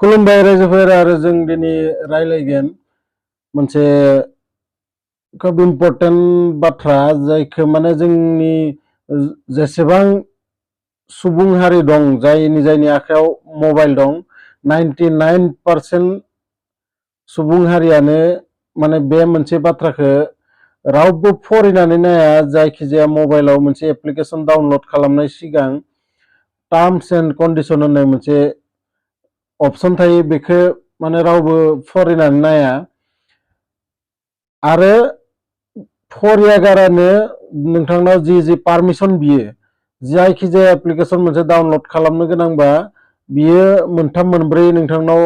खुलुमबाय रायजोफोर आरो जों दिनै रायलायगोन मोनसे खोब इम्पर्टेन्ट बाथ्रा जायखौ माने जोंनि जेसेबां सुबुं हारि दं जायनि आखायाव मबाइल दं 99% सुबुं हारियानो माने बे मोनसे बाथ्राखौ रावबो फरायनानै नाया जायखिजाया मबाइलाव मोनसे एप्लिकेसन डाउनलड खालामनाय सिगां टार्म्स एन्ड कन्डिशन होननाय मोनसे अपसन थायो बेखौ माने रावबो फरायनानै नाया आरो फरायागारानो नोंथांनाव जि पारमिसन बियो जायखिजाया एप्लिकेसन मोनसे डाउनलड खालामनो गोनांबा बियो मोनथाम मोनब्रै नोंथांनाव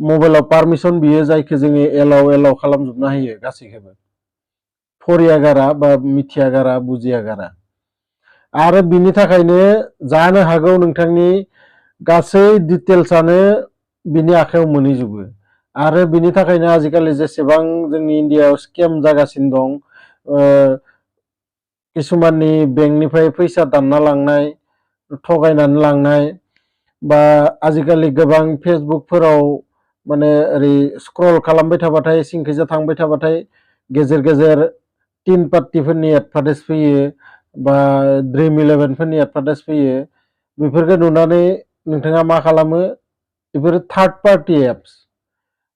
मबाइलाव पारमिसन बियो जायखौ जोङो एलाव खालामजोबनो हायो गासैखौबो फरायागारा बा मिथियागारा बुजियागारा आरो बिनि थाखायनो जानो हागौ नोंथांनि गासै डिटेल्सआनो बिनि आखायाव मोनहैजोबो आरो बिनि थाखायनो आजिखालि जेसेबां जोंनि इन्डियायाव स्केम जागासिनो दं किसुमाननि बेंकनिफ्राय फैसा दानना लांनाय थगायनानै लांनाय बा आजिखालि गोबां फेसबुकफोराव माने ओरै स्क्रल खालामबाय थाबाथाय सिंखैजा थांबाय थाबाथाय गेजेर गेजेर टिन पार्टिफोरनि एडभार्टाइज फैयो बा ड्रिम इलेभेनफोरनि एडभार्टाइज फैयो बेफोरखौ नुनानै नोंथाङा मा खालामो बेफोर थार्ड पार्टि एप्स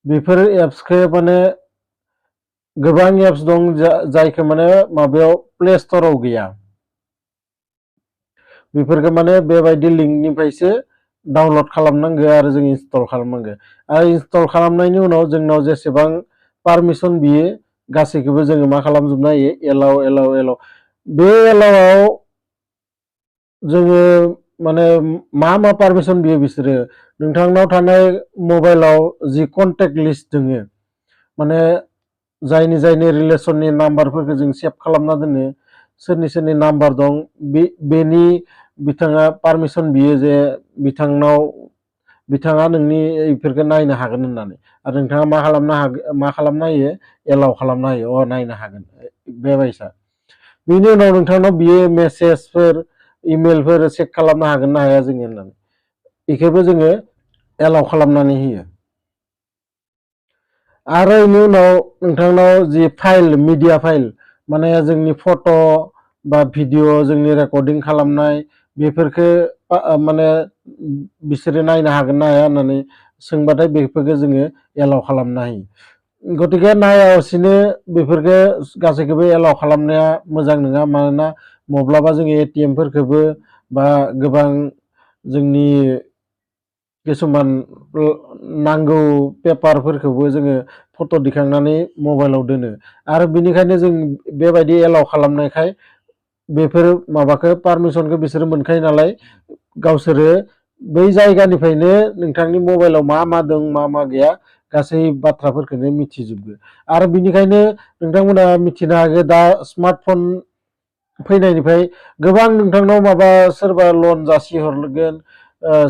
बेफोर एप्सखौ माने गोबां एप्स दं जायखौ माने माबायाव प्ले स्टराव गैया बेफोरखौ माने बेबायदि लिंकनिफ्रायसो डाउनलड खालामनांगौ आरो जों इनस्टल खालामनांगौ आरो इनस्टल खालामनायनि उनाव जोंनाव जेसेबां पारमिसन बियो गासैखौबो जोङो मा खालामजोबनो हायो एलाव बे एलावआव जोङो माने मा पारमिसन बियो बिसोरो नोंथांनाव थानाय मबाइलाव जि कन्टेक्ट लिस्ट दोङो माने जायनि रिलेसननि नाम्बारफोरखौ जों सेभ खालामना दोनो सोरनि नाम्बार दं बेनि बिथाङा पारमिसन बियो जे बिथाङा नोंनि बेफोरखौ नायनो हागोन होननानै आरो नोंथाङा मा खालामनो हायो एलाव खालामनो हायो नायनो हागोन बेबायसा बेनि उनाव नोंथांनाव बियो मेसेजफोर इमेलफोर चेक खालामनो हागोन ना हाया जोङो होननानै बेखौबो जोङो एलाव खालामनानै होयो आरो बेनि उनाव नोंथांनाव जि फाइल मिडिया फाइल माने जोंनि फट' बा भिडिअ जोंनि रेकर्डिं खालामनाय बेफोरखौ माने बिसोरो नायनो हागोन ना हाया होननानै सोंबाथाय बेफोरखौ जोङो एलाव खालामनो हायो गतिके नायालासिनो बेफोरखौ गासैखौबो एलाव खालामनाया मोजां नङा मानोना माब्लाबा जोङो एटिएमफोरखौबो बा गोबां जोंनि किसुमान नांगौ पेपारफोरखौबो जोङो फट' दिखांनानै मबाइलाव दोनो आरो बिनिखायनो जों बेबायदि एलाव खालामनायखाय बेफोर माबाखौ पारमिसनखौ बिसोरो मोनखायो नालाय गावसोरो बै जायगानिफ्रायनो नोंथांनि मबाइलाव मा दं मा गैया गासै बाथ्राफोरखौनो मिथिजोबो आरो बिनिखायनो नोंथांमोना मिथिनो हागौ दा स्मार्टफन फैनायनिफ्राय गोबां नोंथांनाव माबा सोरबा लन जासिहरगोन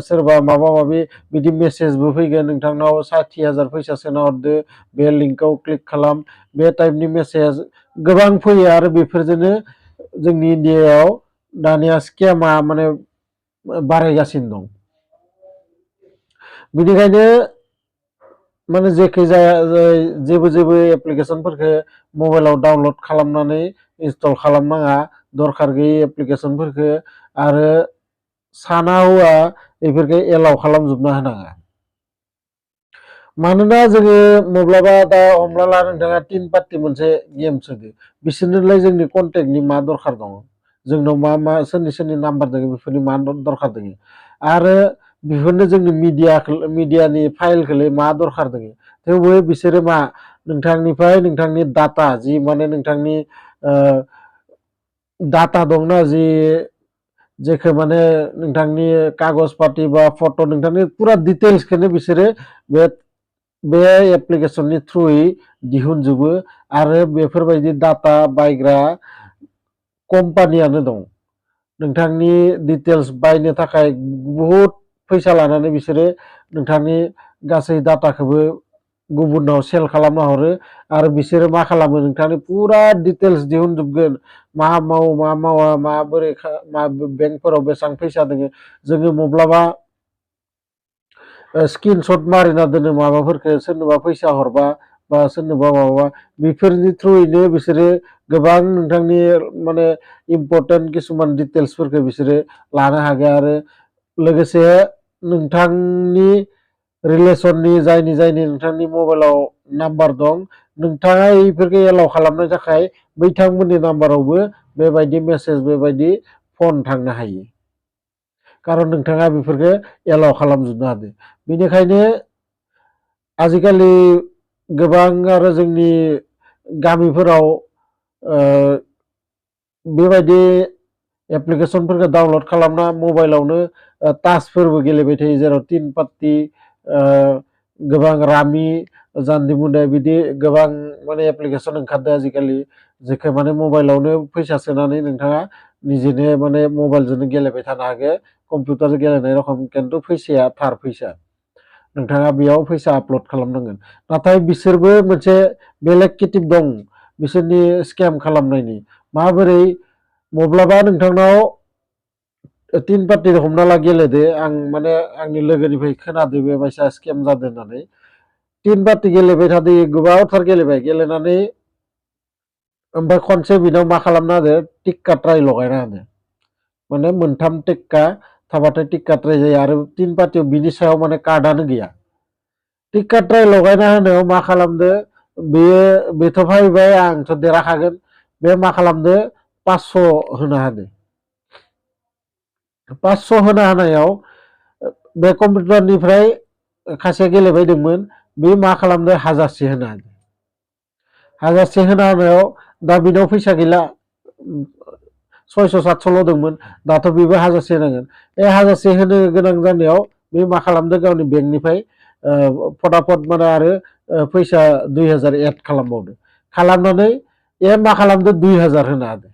सोरबा माबा माबि बिदि मेसेजबो फैगोन नोंथांनाव 60,000 फैसा सोना हरदो बे लिंकआव क्लिक खालाम बे टाइपनि मेसेज गोबां फैयो आरो बेफोरजोंनो जोंनि इन्डियायाव दानिया स्केमा माने बारायगासिनो दं बिनिखायनो माने जेखि जाया जेबो एप्लिकेसनफोरखौ मबाइलाव डाउनलड खालामनानै इनस्टल खालामनाङा दरखार गैयै एप्लिकेसनफोरखौ आरो साना हौवा बेफोरखौ एलाव खालामजोबना होनाङा मानोना जोङो माब्लाबा दा हमना ला नोंथाङा टिन पार्टि मोनसे गेम सोदो बिसोरनोलाय जोंनि कन्टेक्टनि मा दरखार दङ जोंनाव मा सोरनि नाम्बार दङ बेफोरनि मा दरखार दङ आरो बेफोरनो जोंनि मिडियानि फाइलखौलाय मा दरखार दङ थेवबो बिसोरो मा नोंथांनिफ्राय नोंथांनि डाटा जि माने नोंथांनि डाटा दंना जेखौ माने नोंथांनि कागज पाति बा फट' नोंथांनि पुरा डिटेल्सखौनो बिसोरो बे एप्लिकेसननि थ्रुयै दिहुनजोबो आरो बेफोरबायदि डाटा बायग्रा कम्पानियानो दं नोंथांनि डिटेल्स बायनो थाखाय बहुद फैसा लानानै बिसोरो नोंथांनि गासै डाटाखौबो गुबुनाव सेल खालामना हरो आरो बिसोरो मा खालामो नोंथांनि पुरा डिटेल्स दिहुनजोबगोन मा मावो मा मावा माबोरै मा बेंकफोराव बेसेबां फैसा दङ जोङो माब्लाबा स्क्रिनशट मारिना दोनो माबाफोरखौ सोरनोबा फैसा हरबा बा सोरनोबा माबा बेफोरनि थ्रुयैनो बिसोरो गोबां नोंथांनि माने इम्पर्टेन्ट किसुमान डिटेल्सफोरखौ बिसोरो लानो हागोन आरो लोगोसे नोंथांनि रिलेसननि जायनि नोंथांनि मबाइलाव नाम्बार दं नोंथाङा बेफोरखौ एलाउ खालामनो थाखाय बैथांमोननि नाम्बारावबो बेबायदि मेसेज बेबायदि फन थांनो हायो खारन नोंथाङा बेफोरखौ एलाउ खालामजोबनो हादों बेनिखायनो आजिखालि गोबां आरो जोंनि गामिफोराव बेबायदि एप्लिकेसनफोरखौ डाउनलड खालामना मबाइलावनो टाचफोरबो गेलेबाय थायो जेराव तिन पात्ति गोबां रामि जान्दी मुन्दाय बिदि गोबां माने एप्लिकेसन ओंखारदों आजिखालि जेखौ माने मबाइलावनो फैसा सोनानै नोंथाङा निजेनो माने मबाइलजोंनो गेलेबाय थानो हागोन कम्पिउटारजों गेलेनाय रखम खिन्थु फैसाया थार फैसा नोंथाङा बेयाव फैसा आपलड खालामनांगोन नाथाय बिसोरबो मोनसे बेलेग किटिभ दं बिसोरनि स्केम खालामनायनि माबोरै मब्लाबा नोंथांनाव तिन पार्टि हमना ला गेलेदो आं माने आंनि लोगोनिफ्राय खोनादो बेबायसा स्केम जादों होननानै तिन पार्टि गेलेबाय थादो गोबावथार गेलेबाय गेलेनानै ओमफ्राय खनसे बिनाव मा खालामना होदो टिक्का ट्राय लगायना होदो माने मोनथाम टिक्का थाबाथाय टिक्का ट्राय जायो आरो तिन पार्टियाव बिनि सायाव माने कार्डआनो गैया टिक्का ट्राय लगायना होनायाव मा खालामदो बेथ' फैबाय आंथ' देरहाखागोन बे मा खालामदो 500 होना होदो 500 होना होनायाव बे कम्पिउटारनिफ्राय खासे गेलेबायदोंमोन बे मा खालामदो 1000 होना होदो 1000 होना होनायाव दा बिनाव फैसा गैला 600-700 दंमोन दाथ' बेबो 1000 होनांगोन 1000 होनो गोनां जानायाव बे मा खालामदो गावनि बेंकनिफ्राय फटाफट माने आरो फैसा 2000 एड खालामबावदो खालामनानै मा खालामदो 2000 होना होदो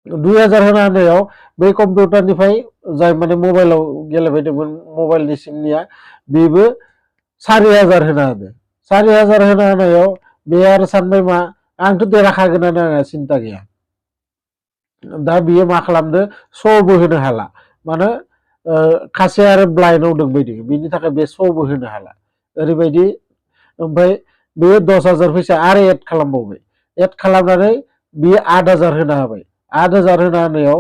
2000 होना होनायाव बै कम्पिउटारनिफ्राय जाय माने मबाइलाव गेलेबायदोंमोन मबाइलनि सिंनिया बेबो 4000 होना होदो 4000 होना होनायाव बे आरो सानबाय मा आंथ' देरहाखागोनानो आंहा सिन्था गैया दा बियो मा खालामदो श'बो होनो हाला माने खासे आरो ब्लाइन्डआव दंबायदों बिनि थाखाय बे श'बो होनो हाला ओरैबायदि ओमफ्राय बेयो 10000 फैसा आरो एड खालामबावबाय एड खालामनानै बियो 8000 होना होबाय 8000 होना होनायाव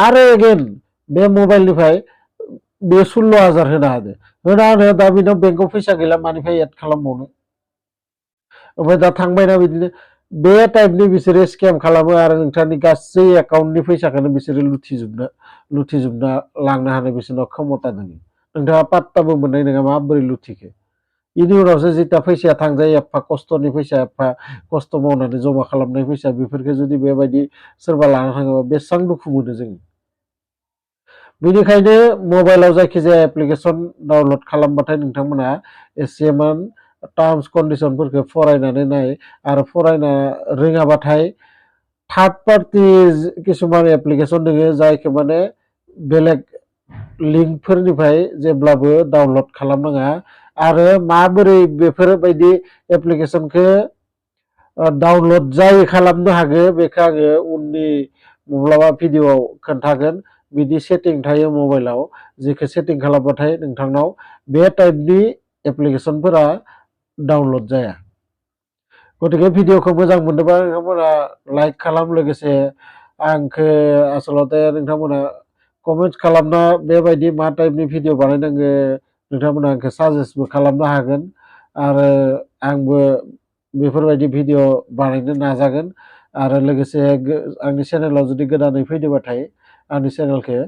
आरो एगेन बे मबाइलनिफ्राय बे 16000 होना होनायाव दा बिनाव बेंकआव फैसा गैला मानिफ्राय एड खालामबावनो ओमफ्राय दा थांबायना बिदिनो बे टाइपनि बिसोरो स्केम खालामो आरो नोंथांनि गासै एकाउन्टनि फैसाखौनो बिसोरो लुथिजोबना लांनो हानाय बिसोरनाव क्षमता दङ नोंथाङा पात्ताबो मोननाय नङा माबोरै लुथिखो बेनि उनावसो जिता फैसाया थांजायो एफा खस्थ'नि फैसा एफा खस्थ' मावनानै जमा खालामनाय फैसा बेफोरखौ जुदि बेबायदि सोरबा लाना थाङोबा बेसेबां दुखु मोनो जों बेनिखायनो मबाइलाव जायखिजाया एप्लिकेसन डाउनलड खालामबाथाय नोंथांमोना एसेमान टार्म्स कन्डिशनफोरखौ फरायनानै नाय आरो फरायना रोङाबाथाय थार्ड पार्टि किसुमान एप्लिकेसन दङ जायखौ माने बेलेग लिंकफोरनिफ्राय जेब्लाबो डाउनलड खालामनाङा आरो माबोरै बेफोरबायदि एप्लिकेसनखौ डाउनलड जायै खालामनो हागोन बेखौ आङो उननि माब्लाबा भिडिअआव खोन्थागोन बिदि सेटिं थायो मबाइलाव जेखौ सेटिं खालामबाथाय नोंथांनाव बे टाइपनि एप्लिकेसनफोरा डाउनलड जाया गतिके भिडिअखौ मोजां मोनदोंबा नोंथांमोना लाइक खालाम लोगोसे आंखौ आसलते नोंथांमोना कमेन्ट खालामना बेबायदि मा टाइपनि भिडिअ बानायनांगो नोंथांमोना आंखौ साजेस्टबो खालामनो हागोन आरो आंबो बेफोरबायदि भिडिअ बानायनो नाजागोन आरो लोगोसे आंनि चेनेलाव जुदि गोदानै फैदोंबाथाय आंनि चेनेलखौ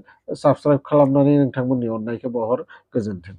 साबस्क्राइब खालामनानै नोंथांमोननि अननायखौ बावहर गोजोन्थों।